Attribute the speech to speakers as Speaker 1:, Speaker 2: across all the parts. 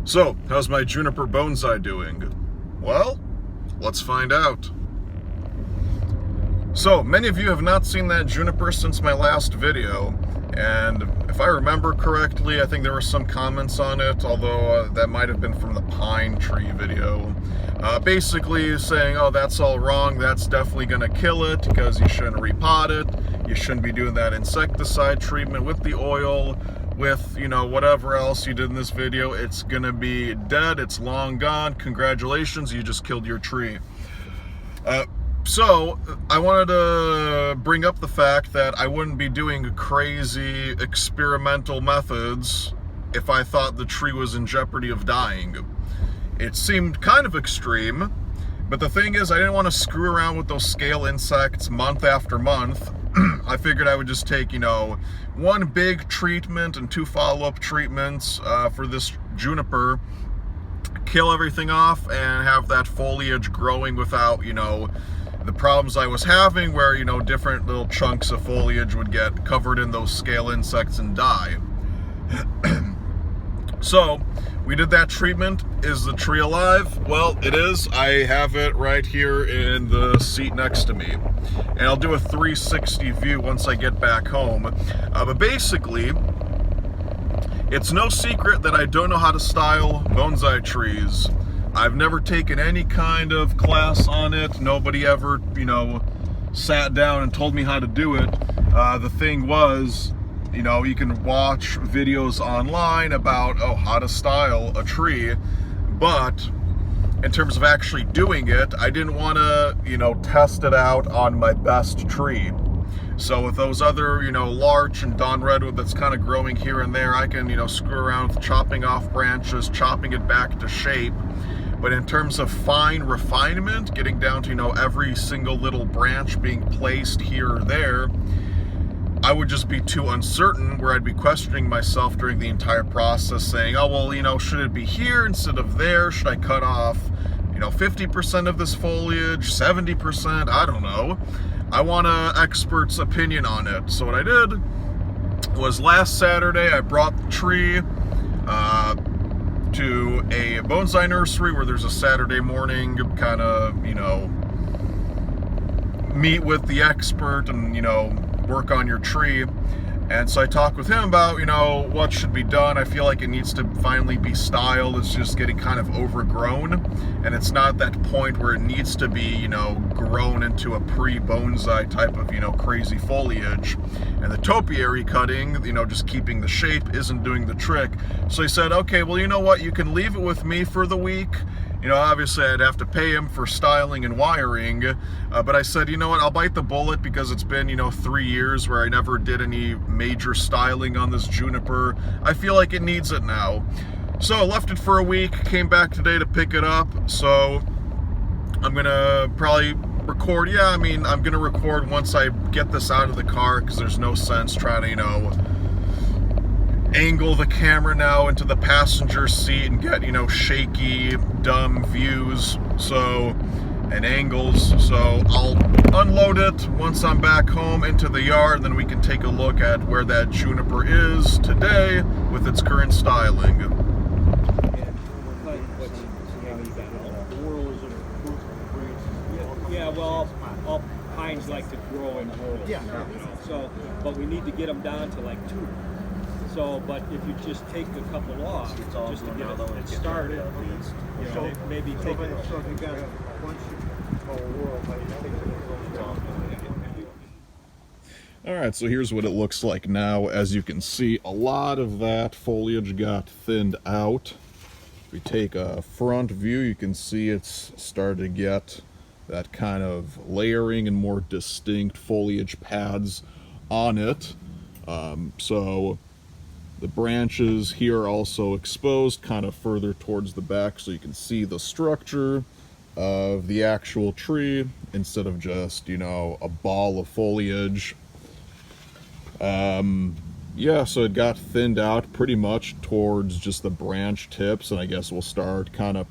Speaker 1: So, how's my Juniper bonsai doing? Well, let's find out. So, many of you have not seen that Juniper since my last video, and if I remember correctly, I think there were some comments on it, although that might have been from the pine tree video. Basically saying, oh, that's all wrong, that's definitely gonna kill it, because you shouldn't repot it, you shouldn't be doing that insecticide treatment with the oil, with, you know, whatever else you did in this video. It's gonna be dead, it's long gone, congratulations, you just killed your tree. So, I wanted to bring up the fact that I wouldn't be doing crazy experimental methods if I thought the tree was in jeopardy of dying. It seemed kind of extreme, but the thing is, I didn't want to screw around with those scale insects month after month. I figured I would just take, you know, one big treatment and 2 follow-up treatments for this juniper, kill everything off, and have that foliage growing without, you know, the problems I was having where, you know, different little chunks of foliage would get covered in those scale insects and die. So, we did that treatment. Is the tree alive? Well, it is. I have it right here in the seat next to me. And I'll do a 360 view once I get back home. But basically, it's no secret that I don't know how to style bonsai trees. I've never taken any kind of class on it. Nobody ever, you know, sat down and told me how to do it. The thing was, you know, you can watch videos online about, oh, how to style a tree, but in terms of actually doing it, I didn't want to, you know, test it out on my best tree. So with those other, you know, larch and dawn redwood that's kind of growing here and there, I can, you know, screw around with chopping off branches, chopping it back to shape. But in terms of fine refinement, getting down to, you know, every single little branch being placed here or there, I would just be too uncertain, where I'd be questioning myself during the entire process, saying, oh, well, you know, should it be here instead of there? Should I cut off, you know, 50% of this foliage, 70%? I don't know. I want an expert's opinion on it. So what I did was last Saturday, I brought the tree to a bonsai nursery where there's a Saturday morning kind of, you know, meet with the expert and, you know, work on your tree. And so I talked with him about, you know, what should be done. I feel like it needs to finally be styled. It's just getting kind of overgrown, and it's not that point where it needs to be, you know, grown into a pre-bonsai type of, you know, crazy foliage. And the topiary cutting, you know, just keeping the shape isn't doing the trick. So he said, okay, well, you know what, you can leave it with me for the week. You know, obviously I'd have to pay him for styling and wiring, but I said, you know what, I'll bite the bullet, because it's been, you know, 3 years where I never did any major styling on this juniper. I feel like it needs it now. So I left it for a week, came back today to pick it up, so I'm gonna probably record, I'm gonna record once I get this out of the car, because there's no sense trying to, you know, angle the camera now into the passenger seat and get, you know, shaky, dumb views, and angles. So I'll unload it once I'm back home into the yard, and then we can take a look at where that juniper is today with its current styling.
Speaker 2: Yeah, well, all pines like to grow in whorls. Yeah. So, but we need to get them down to like 2. So, but if you just take a couple off, just to get it started, you know, maybe take it. So if you got a bunch of world,
Speaker 1: All right, so here's what it looks like now. As you can see, a lot of that foliage got thinned out. If we take a front view, you can see it's started to get that kind of layering and more distinct foliage pads on it. So the branches here are also exposed kind of further towards the back, so you can see the structure of the actual tree instead of just, you know, a ball of foliage. Yeah, so it got thinned out pretty much towards just the branch tips, and I guess we'll start kind of,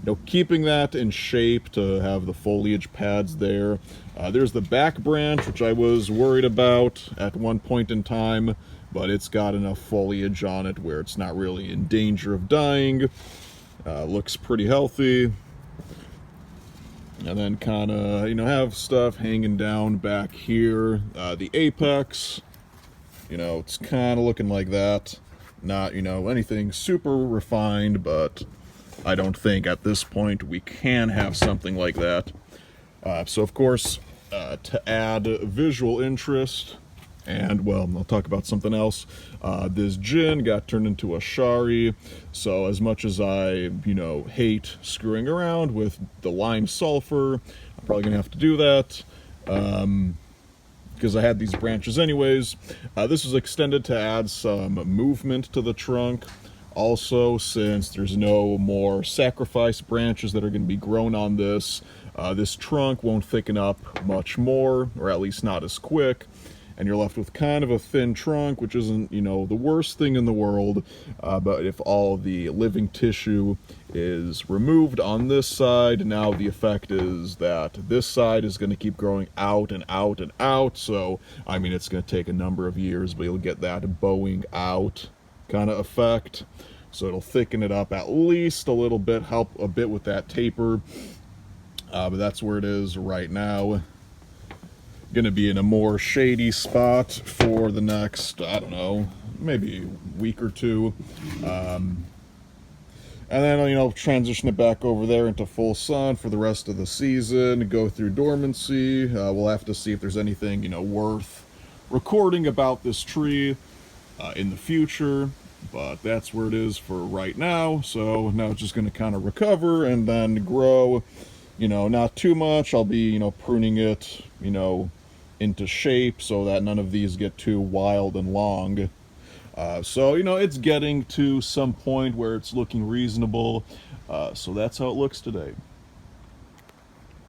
Speaker 1: you know, keeping that in shape to have the foliage pads there. There's the back branch, which I was worried about at one point in time, but it's got enough foliage on it where it's not really in danger of dying. Looks pretty healthy. And then kind of, have stuff hanging down back here. The apex, it's kind of looking like that. Not, anything super refined, but I don't think at this point we can have something like that. So of course, to add visual interest, and well, I'll talk about something else. This gin got turned into a shari, so as much as I, hate screwing around with the lime sulfur, I'm probably gonna have to do that. Because I had these branches anyways. This was extended to add some movement to the trunk. Also, since there's no more sacrifice branches that are going to be grown on this, this trunk won't thicken up much more, or at least not as quick. And you're left with kind of a thin trunk, which isn't, the worst thing in the world. But if all the living tissue is removed on this side, now the effect is that this side is going to keep growing out and out and out. So, I mean, it's going to take a number of years, but you'll get that bowing out kind of effect. So it'll thicken it up at least a little bit, help a bit with that taper. But that's where it is right now. Gonna be in a more shady spot for the next, I don't know, maybe week or two. And then, transition it back over there into full sun for the rest of the season, go through dormancy. We'll have to see if there's anything, worth recording about this tree in the future. But that's where it is for right now. So now it's just gonna kind of recover and then grow, not too much. I'll be, pruning it, into shape so that none of these get too wild and long. So, it's getting to some point where it's looking reasonable. So that's how it looks today.